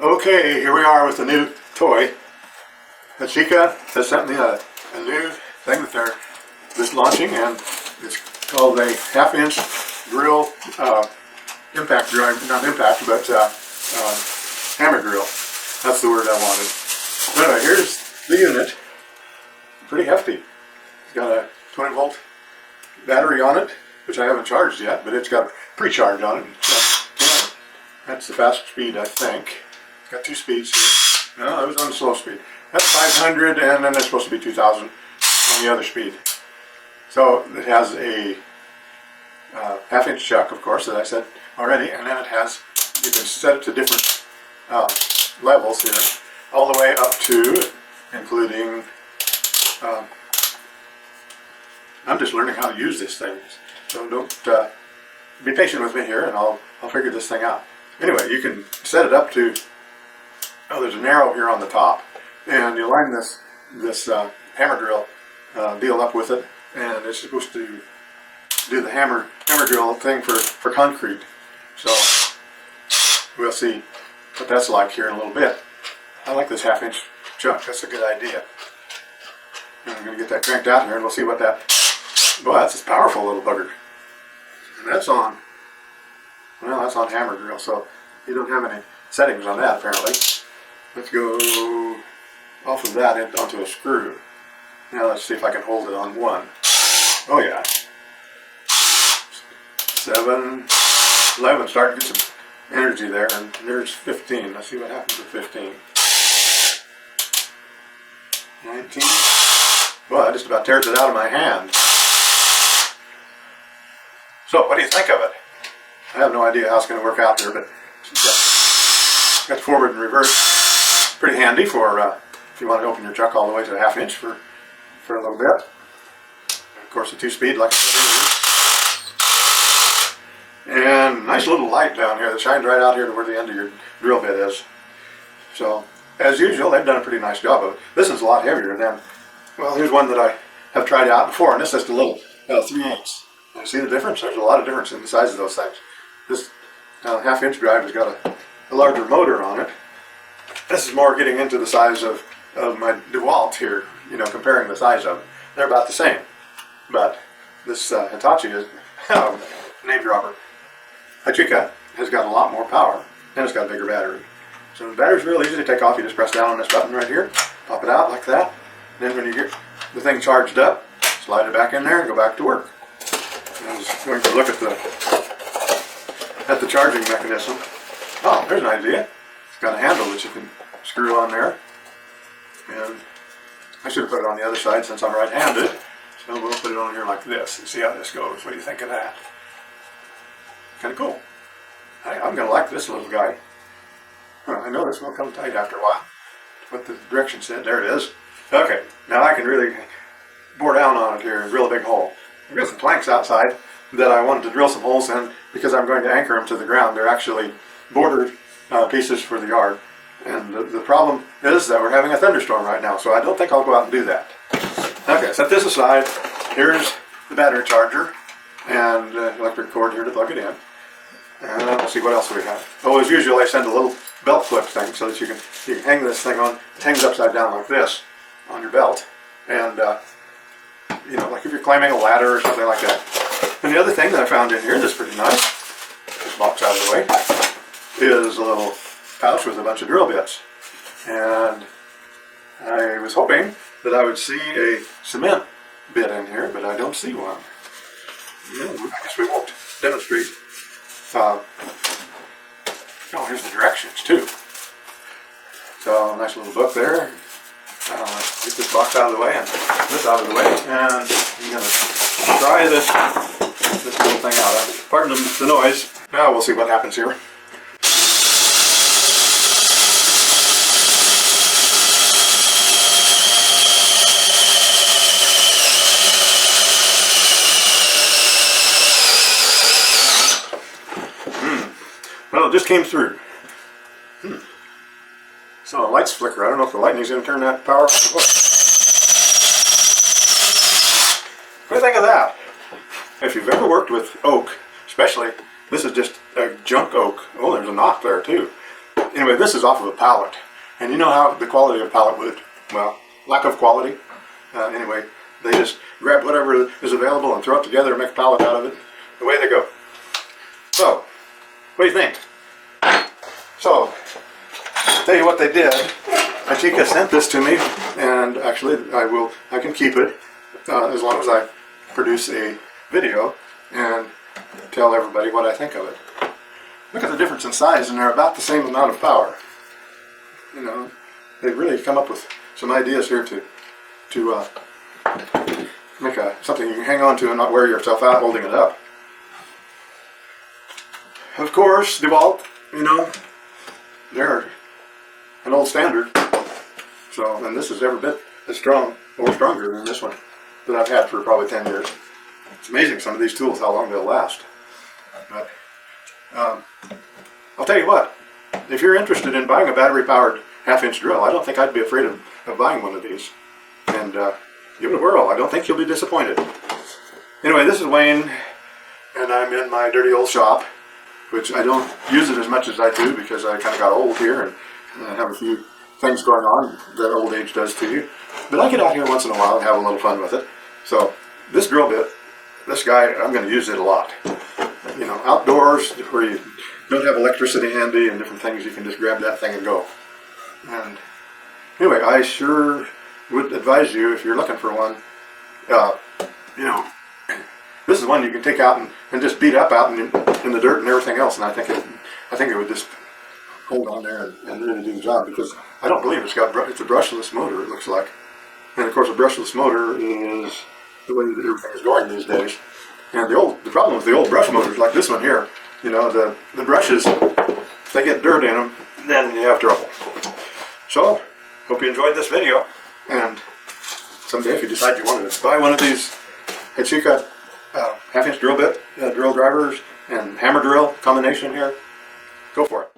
Okay, here we are with the new toy. HYCHIKA has sent me a new thing that they're just launching, and it's called a half-inch drill, impact drill, not impact, but hammer drill. That's the word I wanted. Anyway, here's the unit. Pretty hefty. It's got a 20-volt battery on it, which I haven't charged yet, but it's got a pre-charge on it. So, that's the fast speed, I think. It's got two speeds here. No, it was on the slow speed. That's 500, and then it's supposed to be 2,000 on the other speed. So it has a half-inch chuck, of course, that I said already, and then it has, you can set it to different levels here, all the way up to, including, I'm just learning how to use this thing, so don't be patient with me here, and I'll figure this thing out. Anyway, you can set it up to, there's an arrow here on the top, and you line this hammer drill deal up with it, and it's supposed to do the hammer drill thing for concrete. So we'll see what that's like here in a little bit. I like this half-inch chuck. That's a good idea. And I'm going to get that cranked out here, and we'll see what that. Boy, that's a powerful little bugger. And that's on. Well, that's on hammer drill, so you don't have any settings on that apparently. Let's go off of that onto a screw. Now let's see if I can hold it on one. Oh yeah. 7, 11, starting to get some energy there, and there's 15. Let's see what happens with 15. 19. Well, that just about tears it out of my hand. So, what do you think of it? I have no idea how it's going to work out here, but got forward and reverse. Pretty handy for if you want to open your chuck all the way to a half-inch for a little bit. And of course, the 2-speed, like I said earlier. And nice little light down here that shines right out here to where the end of your drill bit is. So, as usual, they've done a pretty nice job of it. This is a lot heavier than, well, here's one that I have tried out before, and this is just a little 3/8. You see the difference? There's a lot of difference in the size of those things. This half-inch drive has got a larger motor on it. This is more getting into the size of my DeWalt here, you know, comparing the size of them. They're about the same. But this Hitachi is, name dropper, HYCHIKA, has got a lot more power, and it's got a bigger battery. So the battery's real easy to take off. You just press down on this button right here, pop it out like that. Then when you get the thing charged up, slide it back in there and go back to work. And I was going to look at the charging mechanism. Oh, there's an idea. It's got a handle that you can screw on there. And I should have put it on the other side since I'm right-handed. So we'll put it on here like this and see how this goes. What do you think of that? Kind of cool. I'm going to like this little guy. Well, I know this will come tight after a while. What the direction said. There it is. Okay, now I can really bore down on it here and drill a big hole. I've got some planks outside that I wanted to drill some holes in because I'm going to anchor them to the ground. They're actually bordered pieces for the yard. And the problem is that we're having a thunderstorm right now, so I don't think I'll go out and do that. Okay, set this aside. Here's the battery charger and electric cord here to plug it in. And we'll see what else we have. Oh, as usual, I send a little belt clip thing so that you can hang this thing on. It hangs upside down like this on your belt. And, you know, like if you're climbing a ladder or something like that. And the other thing that I found in here that's pretty nice, this box out of the way, is a little pouch with a bunch of drill bits. And I was hoping that I would see a cement bit in here, but I don't see one. Yeah, I guess we won't demonstrate. Oh, here's the directions too. So, nice little book there. Get this box out of the way and this out of the way, and I'm going to try this little thing out. Pardon the noise. Now we'll see what happens here. Well, it just came through. So the lights flicker. I don't know if the lightning's going to turn that power off. What do you think of that? If you've ever worked with oak, especially, this is just a junk oak. Oh, there's a knot there too. Anyway, this is off of a pallet. And you know how the quality of pallet wood, well, lack of quality. Anyway, they just grab whatever is available and throw it together and make a pallet out of it. Away they go. So, what do you think? So, tell you what they did. HYCHIKA sent this to me, and actually I can keep it as long as I produce a video and tell everybody what I think of it. Look at the difference in size, and they're about the same amount of power. You know, they've really come up with some ideas here to make something you can hang on to and not wear yourself out holding it up. Of course, DeWalt, you know, they're an old standard. So, and this is every bit as strong or stronger than this one that I've had for probably 10 years. It's amazing, some of these tools, how long they'll last. But I'll tell you what, if you're interested in buying a battery-powered half-inch drill, I don't think I'd be afraid of buying one of these. And give it a whirl. I don't think you'll be disappointed. Anyway, this is Wayne, and I'm in my dirty old shop, which I don't use it as much as I do because I kind of got old here and I have a few things going on that old age does to you. But I get out here once in a while and have a little fun with it. So this drill bit, this guy, I'm going to use it a lot. You know, outdoors where you don't have electricity handy and different things, you can just grab that thing and go. And anyway, I sure would advise you, if you're looking for one, you know, this is one you can take out and just beat up out in the dirt and everything else, and I think it would just hold on there and really do the job, because I don't believe it's a brushless motor, it looks like. And of course a brushless motor is the way that everything is going these days. And the problem with the old brush motors like this one here, you know, the brushes, if they get dirt in them, then you have trouble. So, hope you enjoyed this video, and someday if you decide you want to buy one of these HYCHIKA half-inch drill bit, drill drivers and hammer drill combination here, go for it.